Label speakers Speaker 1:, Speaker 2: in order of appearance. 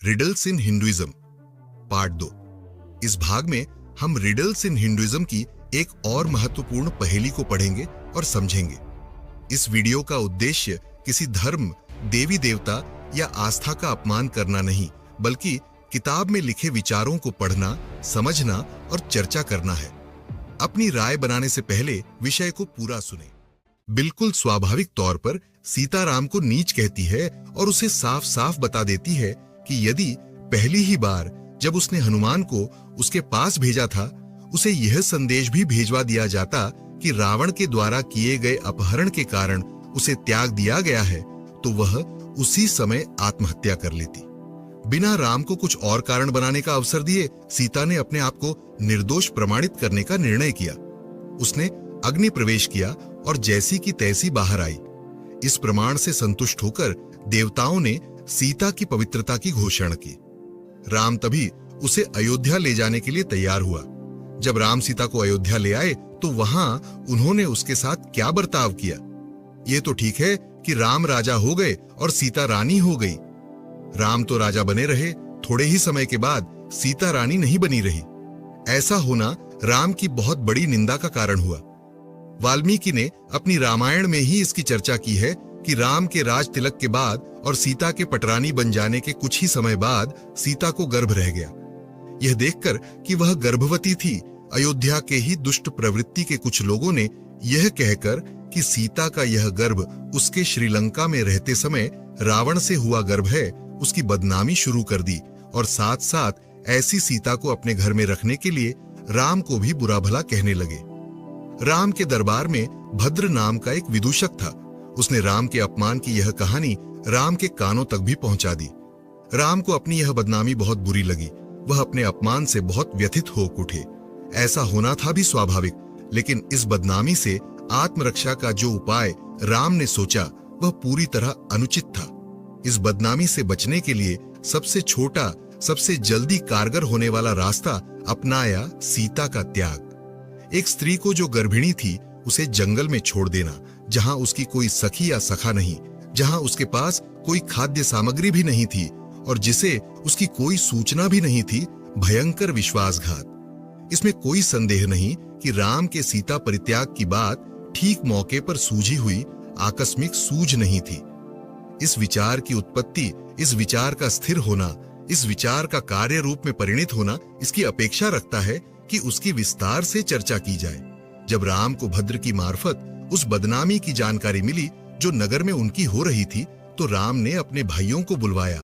Speaker 1: Riddles in Hinduism part 2। इस भाग में हम रिडल्स इन हिंदुइज्म की एक और महत्वपूर्ण पहेली को पढ़ेंगे और समझेंगे। इस वीडियो का उद्देश्य किसी धर्म, देवी देवता या आस्था का अपमान करना नहीं, बल्कि किताब में लिखे विचारों को पढ़ना, समझना और चर्चा करना है। अपनी राय बनाने से पहले विषय को पूरा सुने। बिल्कुल स्वाभाविक तौर पर सीताराम को नीच कहती है और उसे साफ साफ बता देती है कि यदि पहली ही बार जब उसने हनुमान को उसके पास भेजा था, उसे यह संदेश भी भेजवा दिया जाता कि रावण के द्वारा किए गए अपहरण के कारण उसे त्याग दिया गया है, तो वह उसी समय आत्महत्या कर लेती। बिना राम को कुछ और कारण बनाने का अवसर दिए सीता ने अपने आप को निर्दोष प्रमाणित करने का निर्णय किया। उसने अग्नि प्रवेश किया और जैसी की तैसी बाहर आई। इस प्रमाण से संतुष्ट होकर देवताओं ने सीता की पवित्रता की घोषणा की। राम तभी उसे अयोध्या ले जाने के लिए तैयार हुआ। जब राम सीता को अयोध्या ले आए तो वहां उन्होंने उसके साथ क्या बर्ताव किया? यह तो ठीक है कि राम राजा हो गए और सीता रानी हो गई। राम तो राजा बने रहे, थोड़े ही समय के बाद सीता रानी नहीं बनी रही। ऐसा होना राम की बहुत बड़ी निंदा का कारण हुआ। वाल्मीकि ने अपनी रामायण में ही इसकी चर्चा की है कि राम के राज तिलक के बाद और सीता के पटरानी बन जाने के कुछ ही समय बाद सीता को गर्भ रह गया। यह देखकर कि वह गर्भवती थी, अयोध्या के ही दुष्ट प्रवृत्ति के कुछ लोगों ने यह कहकर कि सीता का यह गर्भ उसके श्रीलंका में रहते समय रावण से हुआ गर्भ है, उसकी बदनामी शुरू कर दी और साथ साथ ऐसी सीता को अपने घर में रखने के लिए राम को भी बुरा भला कहने लगे। राम के दरबार में भद्र नाम का एक विदूषक था। उसने राम के अपमान की यह कहानी राम के कानों तक भी पहुंचा दी। राम को अपनी यह बदनामी बहुत बुरी लगी। वह अपने अपमान से बहुत व्यथित हो उठे। ऐसा होना था भी स्वाभाविक, लेकिन इस बदनामी से आत्मरक्षा का जो उपाय राम ने सोचा वह पूरी तरह अनुचित था। इस बदनामी से बचने के लिए सबसे छोटा, सबसे जल्दी कारगर होने वाला रास्ता अपनाया सीता का त्याग। एक स्त्री को जो गर्भिणी थी उसे जंगल में छोड़ देना, जहां उसकी कोई सखी या सखा नहीं, जहां उसके पास कोई खाद्य सामग्री भी नहीं थी और जिसे उसकी कोई सूचना भी नहीं थी, भयंकर विश्वासघात। इसमें कोई संदेह नहीं कि राम के सीता परित्याग की बात ठीक मौके पर सूझी हुई आकस्मिक सूझ नहीं थी। इस विचार की उत्पत्ति, इस विचार का स्थिर होना, इस विचार का कार्य रूप में परिणित होना इसकी अपेक्षा रखता है कि उसकी विस्तार से चर्चा की जाए। जब राम को भद्र की मार्फत उस बदनामी की जानकारी मिली जो नगर में उनकी हो रही थी, तो राम ने अपने भाइयों को बुलवाया